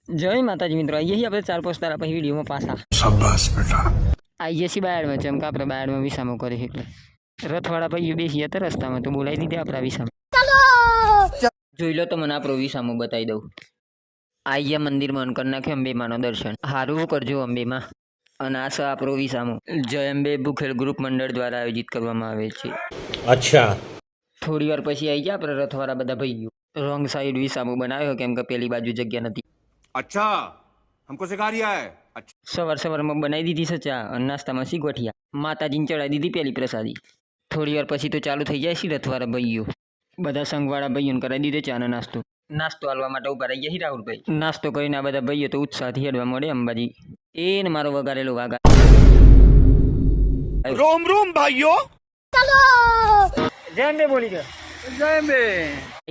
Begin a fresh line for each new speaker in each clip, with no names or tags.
जय माताजी मित्रों, आइए ही આપણે 4-5 તારા પછી વિડીયોમાં પાછા
शाबाश बेटा।
આઈએ છીએ બાયડમાં, ચમકા આપણે બાયડમાં વિસામો કરી એટલે રથવાળા ભાઈઓ બેસી હતા રસ્તામાં તો બોલાવી દીધી આપણા વિસામો જોઈ લો તો મને આપણો વિસામો બતાવી દઉં. આઈએ મંદિરમાં અન કરી નાખ્યો અંબેમાનો દર્શન હારું કરજો અંબેમાં. અને આ છે આપણો વિસામો જય અંબે બુખેડ ગ્રુપ મંડળ દ્વારા આયોજિત કરવામાં આવે છે.
अच्छा
થોડી વાર પછી આવી ગયા આપણે રથવાળા બધા ભાઈઓ. રોંગ સાઈડ વિસામો બનાવ્યો કેમ કે પેલી બાજુ જગ્યા નથી.
अच्छा हमको सिखा रिया है अच्छा
સવારમાં બનાવી દીધી છે ચા અને નાસ્તામાં સી ગોઠિયા માતાજીને ચડાવી દીધી પેલી પ્રસાદી. થોડી વાર પછી તો ચાલુ થઈ જાય છે રથવાળા ભાઈઓ બધા સંઘવાળા ભાઈઓને કરાવી દીધો ચાનો નાસ્તો હાલવા માટે ઉભા રહી ગયા છે રાહુલભાઈ. નાસ્તો કરીને આ બધા ભાઈઓ તો ઉત્સાહથી હેડવા મળે અંબાજી. એને મારો વગાડેલો વાગા
रोम रोम भाइयों
જય અંબે બોલી ગયો
जय में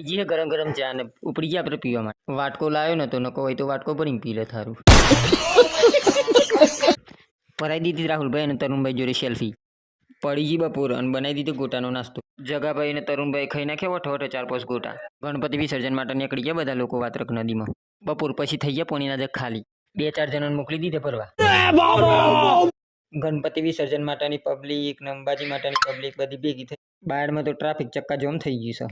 જી ગરમ ગરમ ચા ને ઉપડી ગયા આપણે પીવા માટે. વાટકો લાવ્યો ને તો નકો હોય તો વાટકો ભરીને પી લે થારું. પરાઈ દીધી રાહુલભાઈ અને તરુણભાઈ જોડે સેલ્ફી. પડી ગઈ બપોર અને બનાવી દીધો ગોટાનો નાસ્તો. જગાભાઈ અને તરુણભાઈ ખાઈ નાખ્યા વઠો 4-5 ગોટા. ગણપતિ વિસર્જન માટે નીકળી ગયા બધા લોકો વાત્રક નદીમાં. બપોર પછી થઈ ગયા પોણીના જગ ખાલી. 2-4 જણાને મોકલી દીધે ફરવા. ગણપતિ વિસર્જન માટેની પબ્લિક ને અંબાજી માટેની પબ્લિક બધી ભેગી થઈ. બાયડમાં તો ટ્રાફિક ચક્કાજામ થઈ ગયું છે.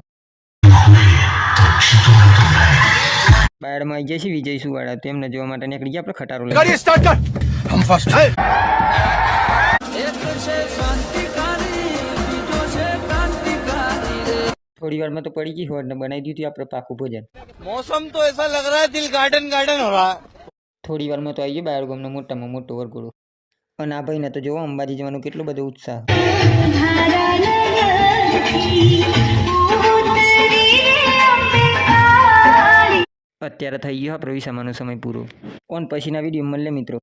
બાયડમાં આવી જાય છે વિજય સુવાળા, તેમને જોવા માટે નીકળી ગયા આપણે ખટારો લઈને.
गाड़ी स्टार्ट कर हम फर्स्ट है
થોડી વારમાં તો પડી ગઈ હોડ ને બનાવી દીધું આપણે પાકું ભોજન.
मौसम तो ऐसा लग रहा है दिल गार्डन गार्डन हो रहा है।
થોડી વારમાં તો આવી ગયો બાયડ ગામનો મોટામાં મોટો વરઘોડો. અને આ ભાઈને તો જોવો અંબાજી જવાનો કેટલો બધો ઉત્સાહ. અત્યારે થઈ ગયો આપણો વિસામાનો સમય પૂરો. કોણ પછીના વિડીયો મળે મિત્રો.